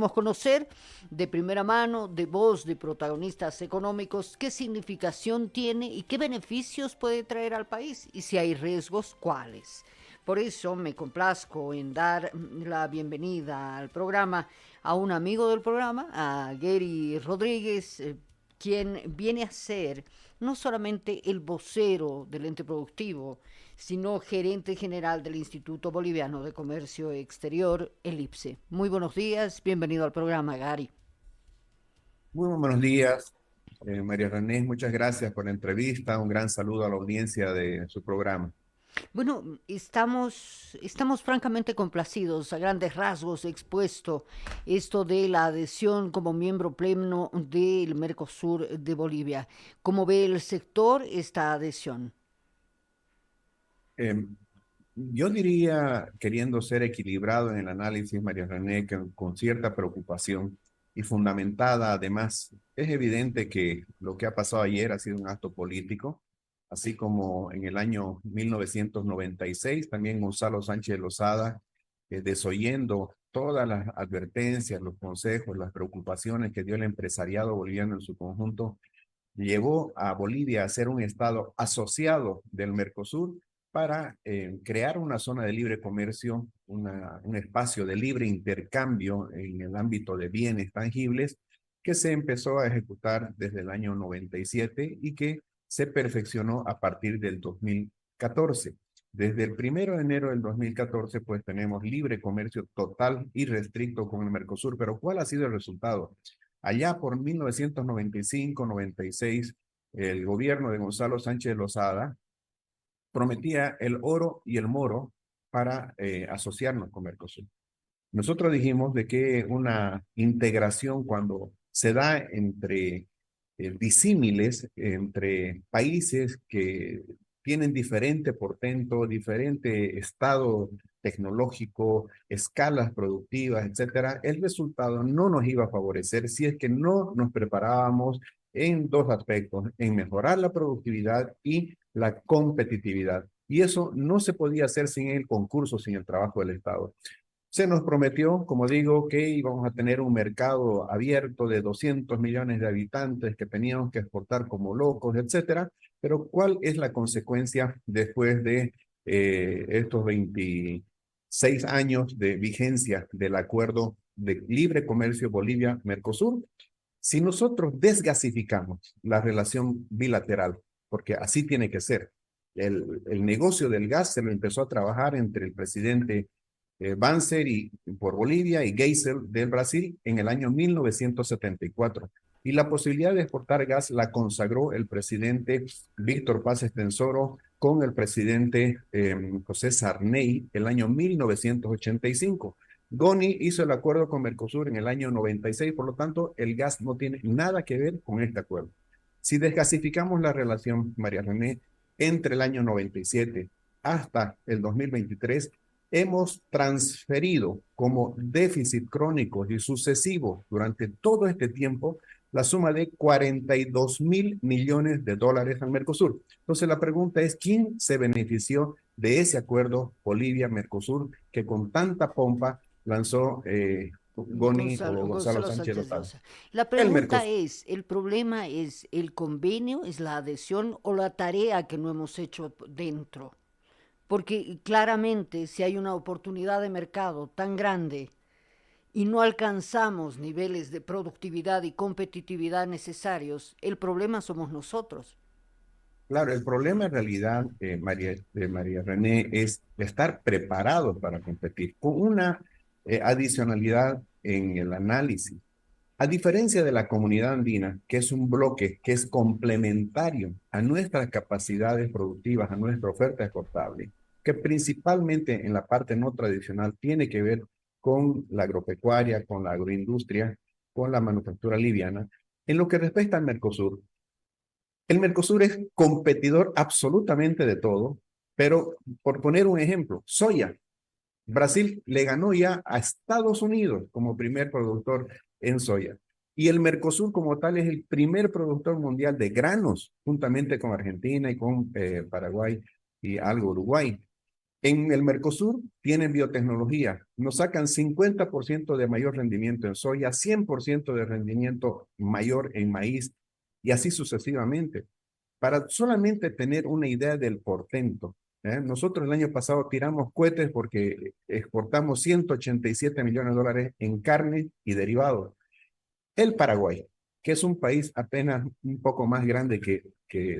Queremos conocer de primera mano, de voz de protagonistas económicos, qué significación tiene y qué beneficios puede traer al país y si hay riesgos, cuáles. Por eso me complazco en dar la bienvenida al programa a un amigo del programa, a Gary Rodríguez, quien viene a ser no solamente el vocero del ente productivo, sino gerente general del Instituto Boliviano de Comercio Exterior, el IPSE. Muy buenos días, bienvenido al programa, Gary. Muy buenos días, María René. Muchas gracias por la entrevista. Un gran saludo a la audiencia de su programa. Bueno, estamos francamente complacidos, a grandes rasgos expuesto esto de la adhesión como miembro pleno del Mercosur de Bolivia. ¿Cómo ve el sector esta adhesión? Eh, yo diría, queriendo ser equilibrado en el análisis, María René, que con cierta preocupación y fundamentada además, es evidente que lo que ha pasado ayer ha sido un acto político, así como en el año 1996, también Gonzalo Sánchez Lozada, desoyendo todas las advertencias, los consejos, las preocupaciones que dio el empresariado boliviano en su conjunto, llevó a Bolivia a ser un estado asociado del Mercosur para crear una zona de libre comercio, un espacio de libre intercambio en el ámbito de bienes tangibles que se empezó a ejecutar desde el año 97 y que se perfeccionó a partir del 2014. Desde el 1 de enero del 2014, pues tenemos libre comercio total y restricto con el Mercosur, pero ¿cuál ha sido el resultado? Allá por 1995-96, el gobierno de Gonzalo Sánchez Lozada prometía el oro y el moro para asociarnos con Mercosur. Nosotros dijimos de que una integración cuando se da entre disímiles, entre países que tienen diferente portento, diferente estado tecnológico, escalas productivas, etcétera, el resultado no nos iba a favorecer si es que no nos preparábamos en dos aspectos, en mejorar la productividad y la competitividad. Y eso no se podía hacer sin el concurso, sin el trabajo del Estado. Se nos prometió, como digo, que íbamos a tener un mercado abierto de 200 millones de habitantes que teníamos que exportar como locos, etcétera. Pero ¿cuál es la consecuencia después de estos 26 años de vigencia del acuerdo de libre comercio Bolivia-Mercosur? Si nosotros desgasificamos la relación bilateral, porque así tiene que ser, el negocio del gas se lo empezó a trabajar entre el presidente Banzer por Bolivia y Geisel del Brasil en el año 1974. Y la posibilidad de exportar gas la consagró el presidente Víctor Paz Estensoro con el presidente José Sarney el año 1985. Goni hizo el acuerdo con Mercosur en el año 96, por lo tanto, el gas no tiene nada que ver con este acuerdo. Si desgasificamos la relación, María René, entre el año 97 hasta el 2023, hemos transferido como déficit crónico y sucesivo durante todo este tiempo la suma de 42.000 millones de dólares al Mercosur. Entonces la pregunta es, ¿quién se benefició de ese acuerdo Bolivia-Mercosur que con tanta pompa lanzó Goni o Gonzalo Gonzalo Sánchez Sánchez Lozada? Loza. La El pregunta Mercosur. es, ¿el problema es el convenio, es la adhesión o la tarea que no hemos hecho dentro? Porque claramente si hay una oportunidad de mercado tan grande y no alcanzamos niveles de productividad y competitividad necesarios, el problema somos nosotros. Claro, el problema en realidad, María René, es estar preparados para competir con una adicionalidad en el análisis. A diferencia de la comunidad andina, que es un bloque que es complementario a nuestras capacidades productivas, a nuestra oferta exportable, que principalmente en la parte no tradicional tiene que ver con la agropecuaria, con la agroindustria, con la manufactura liviana, en lo que respecta al Mercosur, el Mercosur es competidor absolutamente de todo, pero por poner un ejemplo, soya. Brasil le ganó ya a Estados Unidos como primer productor en soya. Y el Mercosur como tal es el primer productor mundial de granos, juntamente con Argentina y con Paraguay y algo Uruguay. En el Mercosur tienen biotecnología, nos sacan 50% de mayor rendimiento en soya, 100% de rendimiento mayor en maíz y así sucesivamente. Para solamente tener una idea del portento, nosotros el año pasado tiramos cohetes porque exportamos 187 millones de dólares en carne y derivados. El Paraguay, que es un país apenas un poco más grande que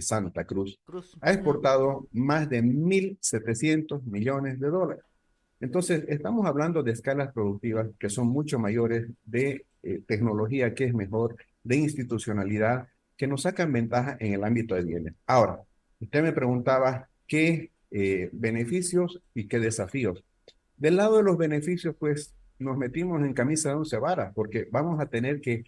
Santa Cruz, Cruz. ha exportado más de 1.700 millones de dólares. Entonces, estamos hablando de escalas productivas que son mucho mayores, de tecnología que es mejor, de institucionalidad, que nos sacan ventaja en el ámbito de bienes. Ahora, usted me preguntaba qué beneficios y qué desafíos. Del lado de los beneficios, pues nos metimos en camisa de once varas, porque vamos a tener que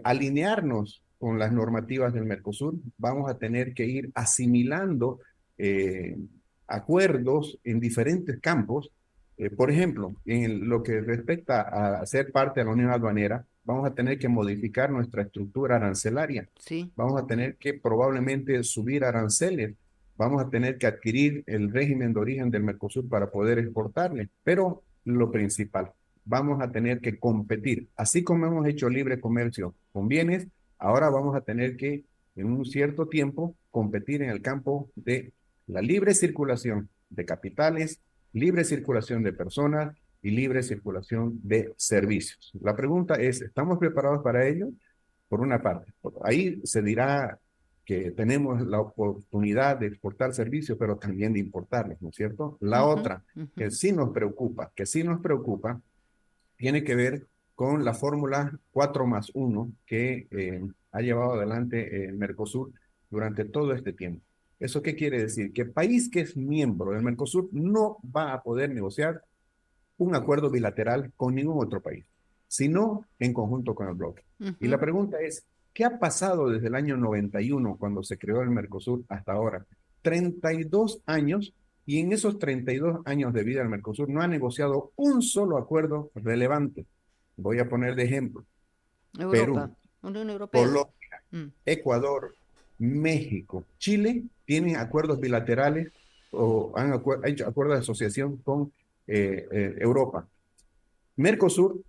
alinearnos con las normativas del Mercosur, vamos a tener que ir asimilando eh, acuerdos en diferentes campos. Por ejemplo, en lo que respecta a ser parte de la Unión Aduanera, vamos a tener que modificar nuestra estructura arancelaria, Sí. vamos a tener que probablemente subir aranceles, vamos a tener que adquirir el régimen de origen del Mercosur para poder exportarle, pero lo principal, vamos a tener que competir. Así como hemos hecho libre comercio con bienes, ahora vamos a tener que, en un cierto tiempo, competir en el campo de la libre circulación de capitales, libre circulación de personas y libre circulación de servicios. La pregunta es, ¿estamos preparados para ello? Por una parte, ahí se dirá que tenemos la oportunidad de exportar servicios, pero también de importarlos, ¿no es cierto? La Ujú, otra, ujú. que sí nos preocupa, tiene que ver con la fórmula 4+1 que ha llevado adelante Mercosur durante todo este tiempo. ¿Eso qué quiere decir? Que el país que es miembro del Mercosur no va a poder negociar un acuerdo bilateral con ningún otro país, sino en conjunto con el bloque. Y la Ujú. pregunta es, ¿qué ha pasado desde el año 91, cuando se creó el Mercosur, hasta ahora? 32 años, y en esos 32 años de vida del Mercosur no ha negociado un solo acuerdo relevante. Voy a poner de ejemplo, Europa, Perú, Unión Europea. Colombia, Mm. Ecuador, México, Chile tienen acuerdos bilaterales o han hecho acuerdos de asociación con Europa. Mercosur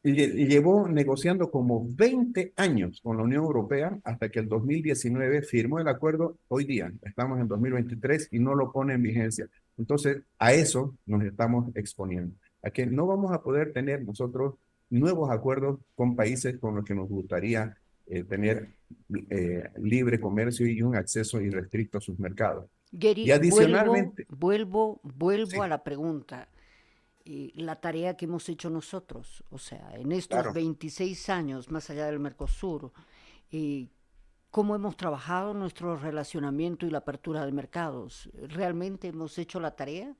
llevó negociando como 20 años con la Unión Europea hasta que el 2019 firmó el acuerdo. Hoy día estamos en 2023 y no lo pone en vigencia. Entonces, a eso nos estamos exponiendo, a que no vamos a poder tener nosotros nuevos acuerdos con países con los que nos gustaría tener libre comercio y un acceso irrestricto a sus mercados. Y Gary, adicionalmente, vuelvo sí, a la pregunta. La tarea que hemos hecho nosotros, o sea, en estos claro. 26 años, más allá del Mercosur, eh, cómo hemos trabajado nuestro relacionamiento y la apertura de mercados. ¿Realmente hemos hecho la tarea?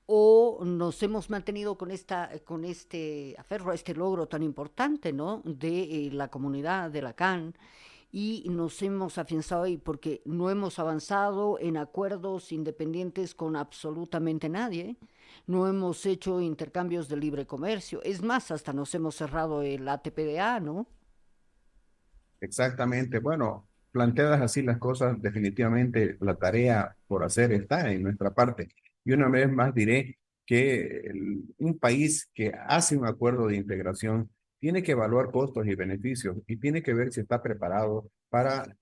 ¿O nos hemos mantenido con este aferro, este logro tan importante, ¿no? De la comunidad, de la CAN, y nos hemos afianzado ahí porque no hemos avanzado en acuerdos independientes con absolutamente nadie, no hemos hecho intercambios de libre comercio, es más, hasta nos hemos cerrado el ATPDA, ¿no? Exactamente. Bueno, planteadas así las cosas, definitivamente la tarea por hacer está en nuestra parte. Y una vez más diré que un país que hace un acuerdo de integración tiene que evaluar costos y beneficios y tiene que ver si está preparado para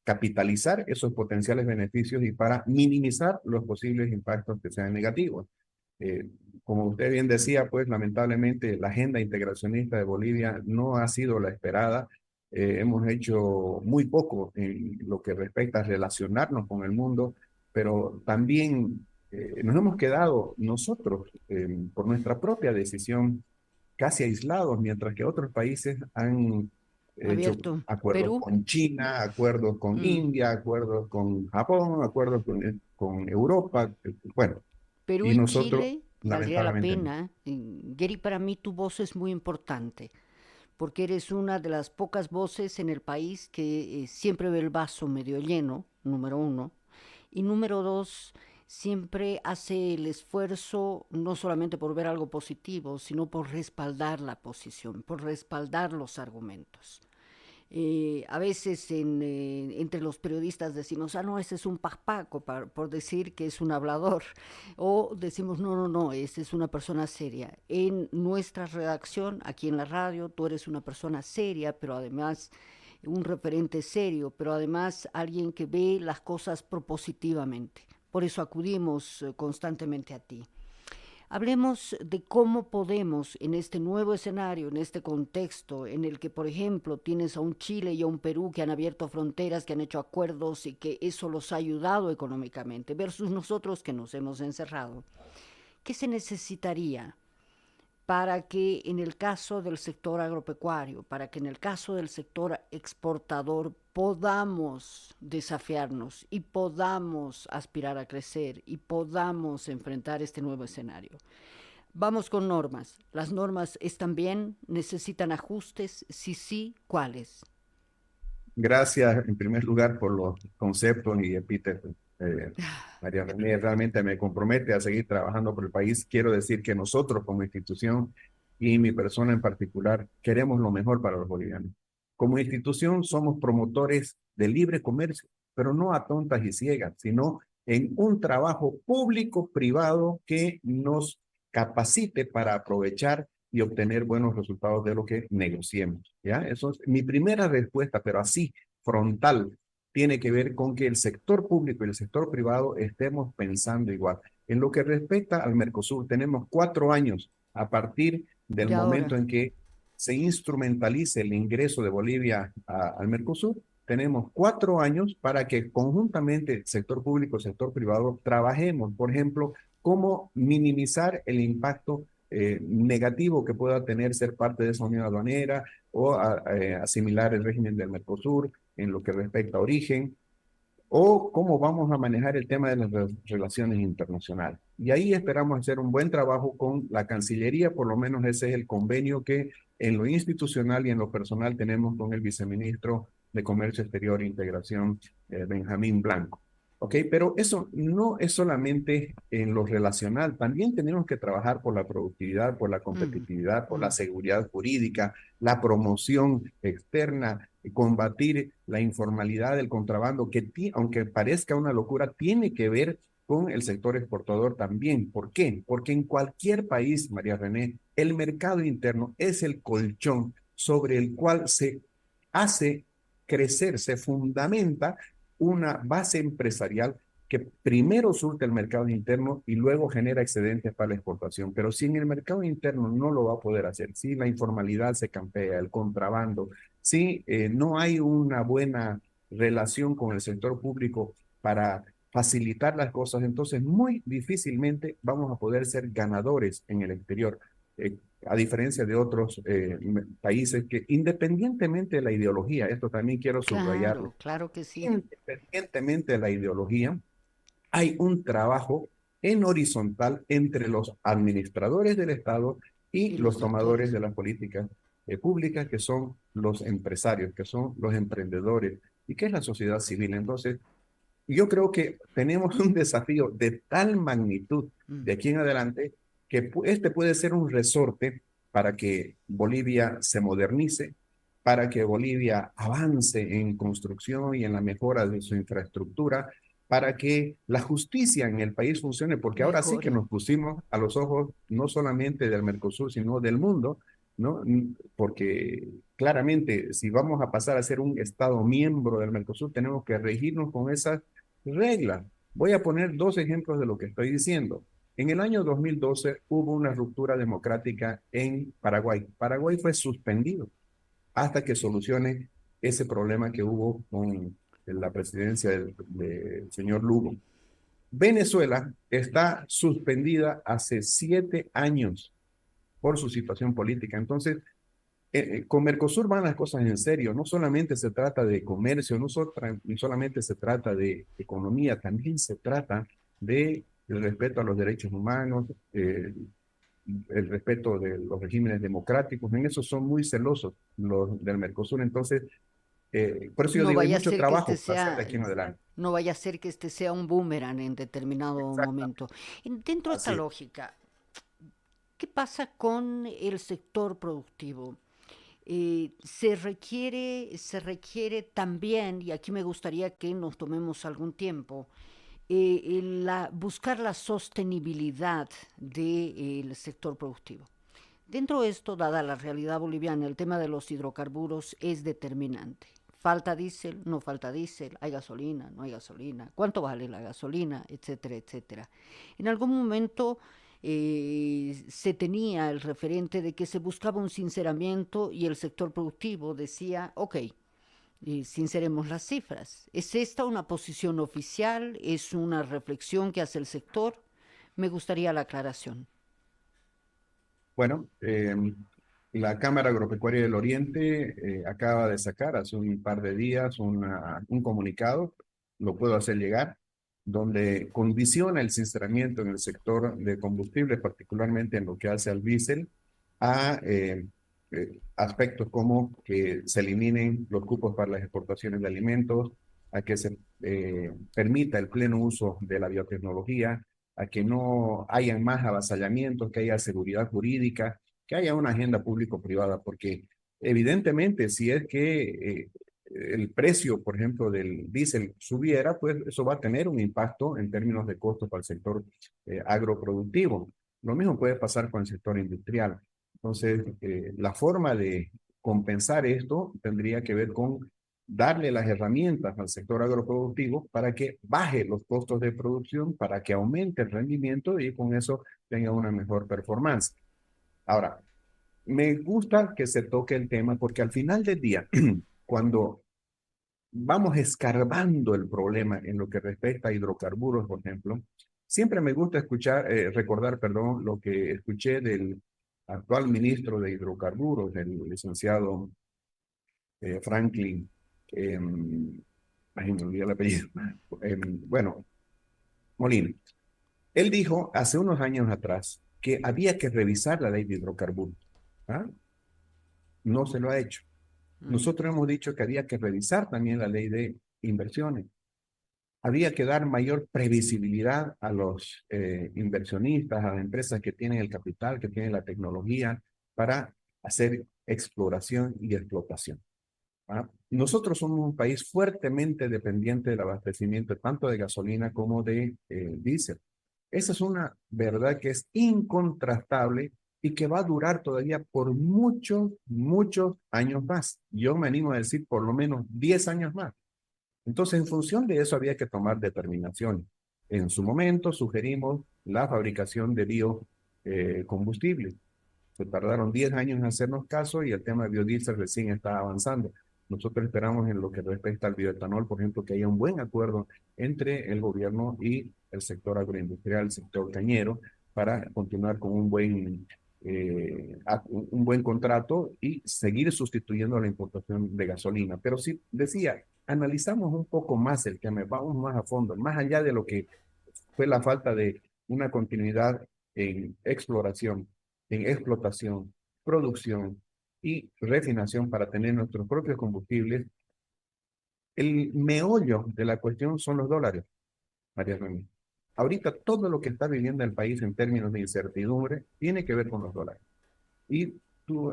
capitalizar esos potenciales beneficios y para minimizar los posibles impactos que sean negativos. Eh, Como usted bien decía, pues lamentablemente la agenda integracionista de Bolivia no ha sido la esperada. Hemos hecho muy poco en lo que respecta a relacionarnos con el mundo, pero también nos hemos quedado nosotros por nuestra propia decisión casi aislados, mientras que otros países han hecho Abierto. acuerdos Perú. con China, acuerdos con Mm. India, acuerdos con Japón, acuerdos con Europa, bueno, Perú y y nosotros Chile valdría la lamentablemente no. pena. Gary, para mí tu voz es muy importante, porque eres una de las pocas voces en el país que siempre ve el vaso medio lleno, número uno, y número dos, siempre hace el esfuerzo no solamente por ver algo positivo, sino por respaldar la posición, por respaldar los argumentos. A veces entre los periodistas decimos, ah, no, ese es un paspaco, por decir que es un hablador. O decimos, no, no, no, esa es una persona seria. En nuestra redacción, aquí en la radio, tú eres una persona seria, pero además un referente serio, pero además alguien que ve las cosas propositivamente. Por eso acudimos constantemente a ti. Hablemos de cómo podemos en este nuevo escenario, en este contexto en el que, por ejemplo, tienes a un Chile y a un Perú que han abierto fronteras, que han hecho acuerdos y que eso los ha ayudado económicamente, versus nosotros que nos hemos encerrado. ¿Qué se necesitaría para que en el caso del sector agropecuario, para que en el caso del sector exportador podamos desafiarnos y podamos aspirar a crecer y podamos enfrentar este nuevo escenario? Vamos con normas. ¿Las normas están bien? ¿Necesitan ajustes? Si sí, ¿cuáles? Gracias en primer lugar por los conceptos y epítetos. Eh, María René realmente me compromete a seguir trabajando por el país. Quiero decir que nosotros como institución y mi persona en particular queremos lo mejor para los bolivianos. Como institución somos promotores del libre comercio, pero no a tontas y ciegas, sino en un trabajo público-privado que nos capacite para aprovechar y obtener buenos resultados de lo que negociemos. ¿Ya? Eso es mi primera respuesta, pero así, frontal, tiene que ver con que el sector público y el sector privado estemos pensando igual. En lo que respecta al Mercosur, tenemos 4 años a partir del De ahora. momento en que se instrumentalice el ingreso de Bolivia al Mercosur. Tenemos 4 años para que conjuntamente sector público y sector privado trabajemos, por ejemplo, cómo minimizar el impacto negativo que pueda tener ser parte de esa unión aduanera o asimilar el régimen del Mercosur en lo que respecta a origen, o cómo vamos a manejar el tema de las relaciones internacionales. Y ahí esperamos hacer un buen trabajo con la Cancillería, por lo menos ese es el convenio que en lo institucional y en lo personal tenemos con el viceministro de Comercio Exterior e Integración, Benjamín Blanco. ¿Ok? Pero eso no es solamente en lo relacional, también tenemos que trabajar por la productividad, por la Mm, competitividad, por la mm. seguridad jurídica, la promoción externa, combatir la informalidad del contrabando, que aunque parezca una locura, tiene que ver con el sector exportador también. ¿Por qué? Porque en cualquier país, María René, el mercado interno es el colchón sobre el cual se hace crecer, se fundamenta una base empresarial que primero surte el mercado interno y luego genera excedentes para la exportación. Pero si en el mercado interno no lo va a poder hacer, si la informalidad se campea, el contrabando, si no hay una buena relación con el sector público para facilitar las cosas, entonces muy difícilmente vamos a poder ser ganadores en el exterior. A diferencia de otros países que independientemente de la ideología, esto también quiero subrayarlo, Claro, claro que sí. independientemente de la ideología, hay un trabajo en horizontal entre los administradores del Estado y Y los los tomadores actores. de las políticas públicas, que son los empresarios, que son los emprendedores y que es la sociedad civil. Entonces, yo creo que tenemos un desafío de tal magnitud Mm. de aquí en adelante que este puede ser un resorte para que Bolivia se modernice, para que Bolivia avance en construcción y en la mejora de su infraestructura, para que la justicia en el país funcione, porque ahora sí que Mejore. nos pusimos a los ojos no solamente del Mercosur, sino del mundo, ¿no? Porque claramente si vamos a pasar a ser un Estado miembro del Mercosur, tenemos que regirnos con esas regla. Voy a poner dos ejemplos de lo que estoy diciendo. En el año 2012 hubo una ruptura democrática en Paraguay. Paraguay fue suspendido hasta que solucione ese problema que hubo con la presidencia del señor Lugo. Venezuela está suspendida hace 7 años por su situación política. Entonces, con Mercosur van las cosas en serio. No solamente se trata de comercio, no solamente se trata de economía, también se trata de el respeto a los derechos humanos, el respeto de los regímenes democráticos. En eso son muy celosos los del Mercosur. Entonces, por eso yo No digo, hay vaya a mucho ser que este trabajo para hacer de sea, aquí en adelante. no vaya a ser que este sea un boomerang en determinado Exactamente. momento. Dentro de esta Así es. lógica, ¿qué pasa con el sector productivo? se requiere también, y aquí me gustaría que nos tomemos algún tiempo, buscar la sostenibilidad del sector productivo. Dentro de esto, dada la realidad boliviana, el tema de los hidrocarburos es determinante. Falta diésel, no falta diésel, hay gasolina, no hay gasolina, cuánto vale la gasolina, etcétera, etcétera. En algún momento se tenía el referente de que se buscaba un sinceramiento y el sector productivo decía, ok, sinceremos las cifras. ¿Es esta una posición oficial? ¿Es una reflexión que hace el sector? Me gustaría la aclaración. Bueno, la Cámara Agropecuaria del Oriente acaba de sacar hace un par de días un comunicado, lo puedo hacer llegar, donde condiciona el sinceramiento en el sector de combustibles, particularmente en lo que hace al diésel, a aspectos como que se eliminen los cupos para las exportaciones de alimentos, a que se permita el pleno uso de la biotecnología, a que no hayan más avasallamientos, que haya seguridad jurídica, que haya una agenda público-privada, porque evidentemente si es que el precio, por ejemplo, del diésel subiera, pues eso va a tener un impacto en términos de costos para el sector agroproductivo. Lo mismo puede pasar con el sector industrial. Entonces, la forma de compensar esto tendría que ver con darle las herramientas al sector agroproductivo para que baje los costos de producción, para que aumente el rendimiento y con eso tenga una mejor performance. Ahora, me gusta que se toque el tema porque al final del día, cuando vamos escarbando el problema en lo que respecta a hidrocarburos, por ejemplo, siempre me gusta recordar, perdón, lo que escuché del actual ministro de hidrocarburos, el licenciado Franklin, eh, ay, me olvidé el apellido, bueno, Molina. Él dijo hace unos años atrás que había que revisar la ley de hidrocarburos. ¿Ah? No se lo ha hecho. Mm. Nosotros hemos dicho que había que revisar también la ley de inversiones. Había que dar mayor previsibilidad a los inversionistas, a las empresas que tienen el capital, que tienen la tecnología para hacer exploración y explotación. ¿Ah? Nosotros somos un país fuertemente dependiente del abastecimiento tanto de gasolina como de diésel. Esa es una verdad que es incontrastable y que va a durar todavía por muchos, muchos años más. Yo me animo a decir por lo menos 10 años más. Entonces, en función de eso había que tomar determinaciones. En su momento sugerimos la fabricación de biocombustibles. Se tardaron 10 años en hacernos caso y el tema de biodiesel recién está avanzando. Nosotros esperamos en lo que respecta al bioetanol, por ejemplo, que haya un buen acuerdo entre el gobierno y el sector agroindustrial, el sector cañero, para continuar con un buen contrato y seguir sustituyendo la importación de gasolina. Pero sí, decía, analizamos un poco más el tema, vamos más a fondo, más allá de lo que fue la falta de una continuidad en exploración, en explotación, producción y refinación para tener nuestros propios combustibles. El meollo de la cuestión son los dólares, María Remy. Ahorita todo lo que está viviendo el país en términos de incertidumbre tiene que ver con los dólares. Y tú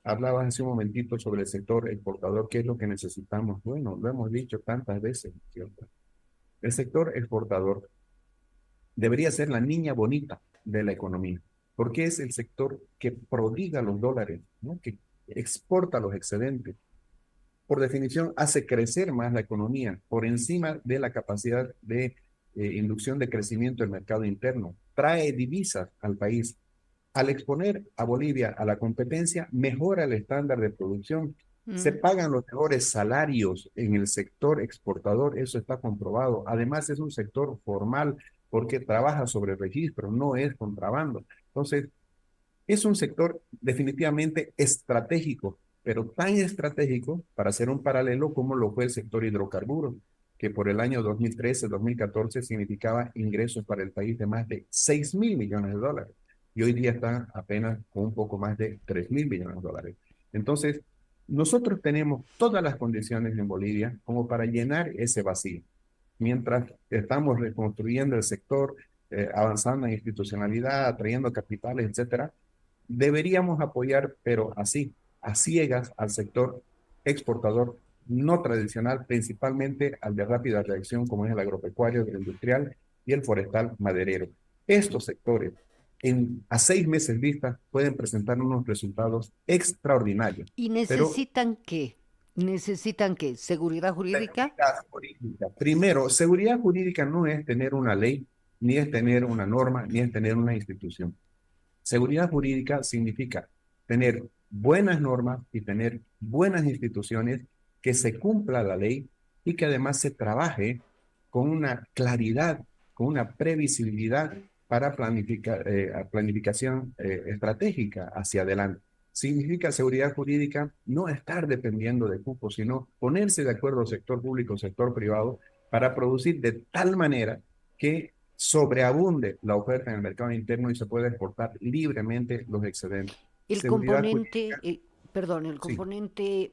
hablabas hace un momentito sobre el sector exportador, qué es lo que necesitamos. Bueno, lo hemos dicho tantas veces, ¿cierto? El sector exportador debería ser la niña bonita de la economía, porque es el sector que prodiga los dólares, ¿no? Que exporta los excedentes. Por definición, hace crecer más la economía por encima de la capacidad de inducción de crecimiento del mercado interno. Trae divisas al país. Al exponer a Bolivia a la competencia, mejora el estándar de producción. Se Mm. pagan los mejores salarios en el sector exportador, eso está comprobado. Además, es un sector formal porque trabaja sobre registro, no es contrabando. Entonces, es un sector definitivamente estratégico, pero tan estratégico para hacer un paralelo como lo fue el sector hidrocarburos, que por el año 2013-2014 significaba ingresos para el país de más de 6.000 millones de dólares. Y hoy día está apenas con un poco más de 3.000 millones de dólares. Entonces, nosotros tenemos todas las condiciones en Bolivia como para llenar ese vacío. Mientras estamos reconstruyendo el sector, avanzando en institucionalidad, atrayendo capitales, etcétera, deberíamos apoyar, pero así. a ciegas al sector exportador no tradicional, principalmente al de rápida reacción, como es el agropecuario, el industrial y el forestal maderero. Estos sectores, a 6 meses vista, pueden presentar unos resultados extraordinarios, ¿Y pero necesitan qué? ¿Necesitan qué? ¿Seguridad jurídica? seguridad jurídica. Primero, seguridad jurídica no es tener una ley, ni es tener una norma, ni es tener una institución. Seguridad jurídica significa tener buenas normas y tener buenas instituciones, que se cumpla la ley y que además se trabaje con una claridad, con una previsibilidad para planificación estratégica hacia adelante. Significa seguridad jurídica no estar dependiendo de cupos, sino ponerse de acuerdo sector público, sector privado, para producir de tal manera que sobreabunde la oferta en el mercado interno y se pueda exportar libremente los excedentes. El Seguridad componente, jurídica, perdón, el sí. componente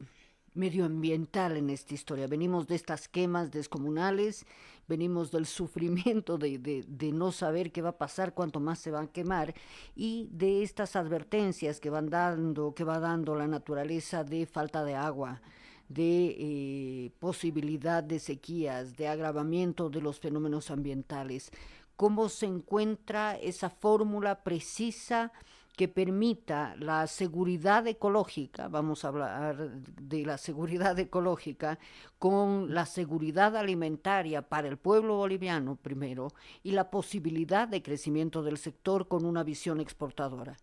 medioambiental en esta historia. Venimos de estas quemas descomunales, venimos del sufrimiento de no saber qué va a pasar, cuánto más se van a quemar, y de estas advertencias que va dando la naturaleza de falta de agua, de posibilidad de sequías, de agravamiento de los fenómenos ambientales. ¿Cómo se encuentra esa fórmula precisa que permita la seguridad ecológica, vamos a hablar de la seguridad ecológica, con la seguridad alimentaria para el pueblo boliviano primero y la posibilidad de crecimiento del sector con una visión exportadora?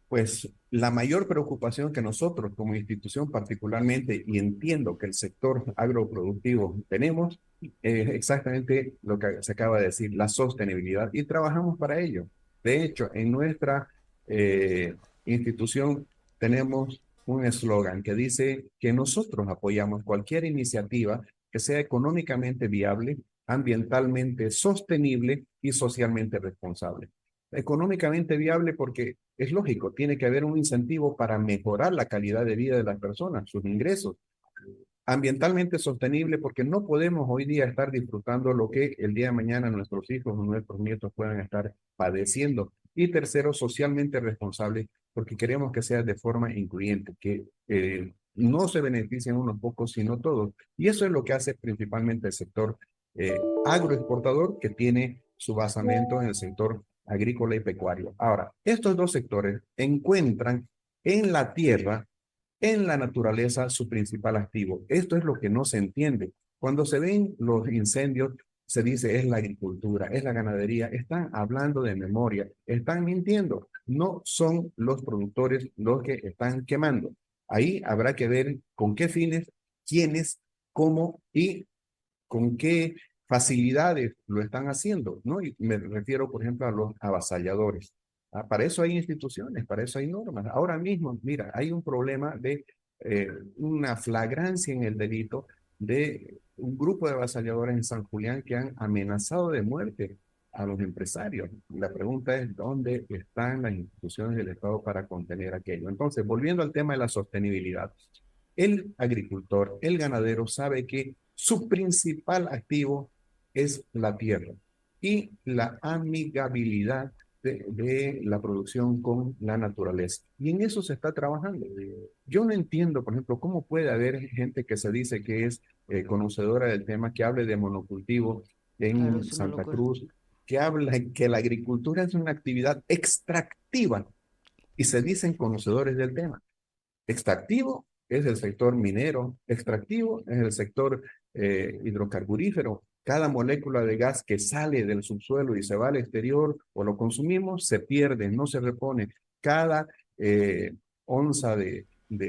Pues la mayor preocupación que nosotros como institución particularmente, y entiendo que el sector agroproductivo tenemos, es exactamente lo que se acaba de decir, la sostenibilidad, y trabajamos para ello. De hecho, en nuestra eh, institución tenemos un eslogan que dice que nosotros apoyamos cualquier iniciativa que sea económicamente viable, ambientalmente sostenible y socialmente responsable. Económicamente viable porque es lógico, tiene que haber un incentivo para mejorar la calidad de vida de las personas, sus ingresos. Ambientalmente sostenible porque no podemos hoy día estar disfrutando lo que el día de mañana nuestros hijos o nuestros nietos puedan estar padeciendo. Y tercero, socialmente responsable porque queremos que sea de forma incluyente, que no se beneficien unos pocos, sino todos. Y eso es lo que hace principalmente el sector agroexportador, que tiene su basamento en el sector agrícola y pecuario. Ahora, estos dos sectores encuentran en la tierra, en la naturaleza, su principal activo. Esto es lo que no se entiende. Cuando se ven los incendios, se dice es la agricultura, es la ganadería. Están hablando de memoria, están mintiendo. No son los productores los que están quemando. Ahí habrá que ver con qué fines, quiénes, cómo y con qué facilidades lo están haciendo, ¿no? Y me refiero, por ejemplo, a los avasalladores. Para eso hay instituciones, para eso hay normas. Ahora mismo, mira, hay un problema de una flagrancia en el delito de un grupo de avasalladores en San Julián que han amenazado de muerte a los empresarios. La pregunta es, ¿dónde están las instituciones del Estado para contener aquello? Entonces, volviendo al tema de la sostenibilidad, el agricultor, el ganadero sabe que su principal activo es la tierra y la amigabilidad de la producción con la naturaleza. Y en eso se está trabajando. Yo no entiendo, por ejemplo, cómo puede haber gente que se dice que es conocedora del tema, que hable de monocultivo Claro, en es una Santa locura. Cruz, que habla que la agricultura es una actividad extractiva y se dicen conocedores del tema. Extractivo es el sector minero, extractivo es el sector hidrocarburífero. Cada molécula de gas que sale del subsuelo y se va al exterior o lo consumimos, se pierde, no se repone. Cada onza de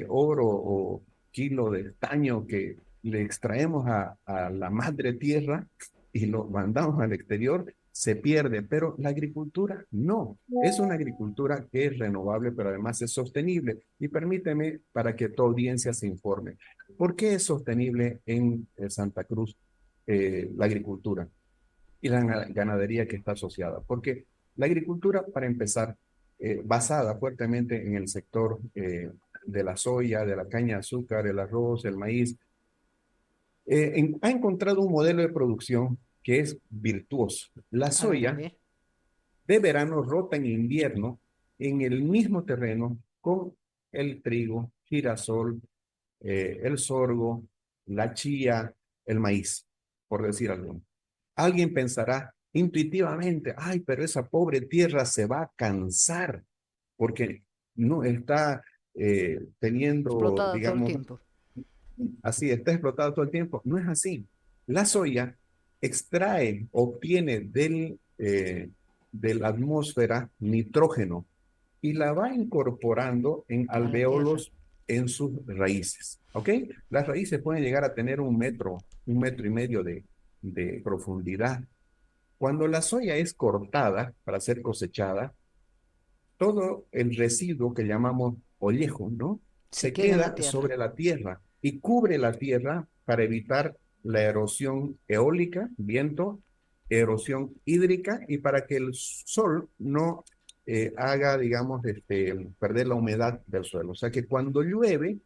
oro o kilo de estaño que le extraemos a la madre tierra y lo mandamos al exterior, se pierde, pero la agricultura no. Es una agricultura que es renovable, pero además es sostenible. Y permíteme para que tu audiencia se informe. ¿Por qué es sostenible en Santa Cruz la agricultura y la ganadería que está asociada? Porque la agricultura, para empezar, basada fuertemente en el sector de la soya, de la caña de azúcar, el arroz, el maíz, ha encontrado un modelo de producción que es virtuoso. La A soya ver. de verano rota en invierno en el mismo terreno con el trigo, girasol, el sorgo, la chía, el maíz, por decir algo. Alguien pensará intuitivamente, ay, pero esa pobre tierra se va a cansar porque no está teniendo, Explotada todo el digamos, tiempo. así, está explotado todo el tiempo. No es así. La soya extrae, obtiene de la atmósfera nitrógeno y la va incorporando en A la tierra. alvéolos en sus raíces. ¿Ok? Las raíces pueden llegar a tener 1 metro y medio de profundidad. Cuando la soya es cortada para ser cosechada, todo el residuo que llamamos olejo, ¿no? Se Se queda en la queda tierra. sobre la tierra y cubre la tierra para evitar la erosión eólica, viento, erosión hídrica y para que el sol no haga, digamos, perder la humedad del suelo. O sea que cuando llueve,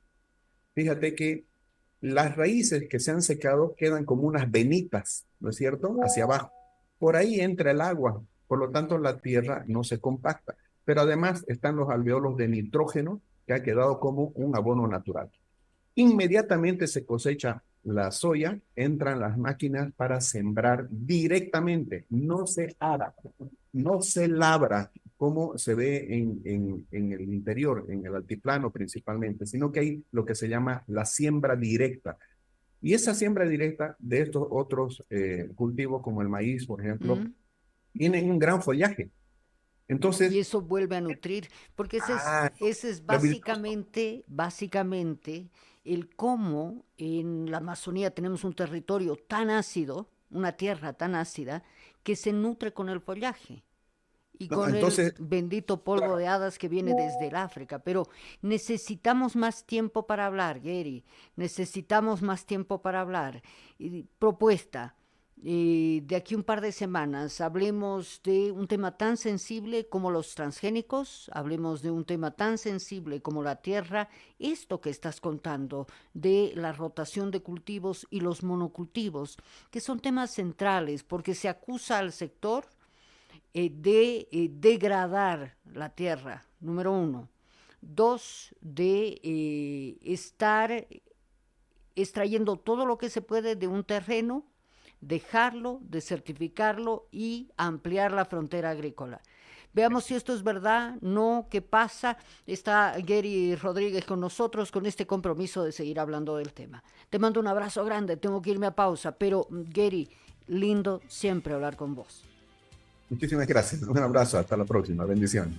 fíjate que las raíces que se han secado quedan como unas venitas, ¿no es cierto? Hacia abajo. Por ahí entra el agua, por lo tanto la tierra no se compacta. Pero además están los alveolos de nitrógeno que ha quedado como un abono natural. Inmediatamente se cosecha la soya, entran las máquinas para sembrar directamente, no se ara, no se labra como se ve en el interior, en el altiplano principalmente, sino que hay lo que se llama la siembra directa. Y esa siembra directa de estos otros cultivos, como el maíz, por ejemplo, ¿Mm? tienen un gran follaje. Y Entonces, eso vuelve a nutrir, porque ah, ese es la virtud. básicamente el cómo en la Amazonía tenemos un territorio tan ácido, una tierra tan ácida, que se nutre con el follaje y No, con el entonces, bendito polvo de hadas que viene desde el África. Pero necesitamos más tiempo para hablar, Gary. Necesitamos más tiempo para hablar. Propuesta. De aquí un par de semanas hablemos de un tema tan sensible como los transgénicos, hablemos de un tema tan sensible como la tierra, esto que estás contando de la rotación de cultivos y los monocultivos, que son temas centrales porque se acusa al sector de degradar la tierra, número uno. Dos, de estar extrayendo todo lo que se puede de un terreno, dejarlo, desertificarlo y ampliar la frontera agrícola. Veamos si esto es verdad, no, qué pasa. Está Gary Rodríguez con nosotros con este compromiso de seguir hablando del tema. Te mando un abrazo grande, tengo que irme a pausa, pero Gary, lindo siempre hablar con vos. muchísimas gracias. Un abrazo. Hasta la próxima. Bendiciones.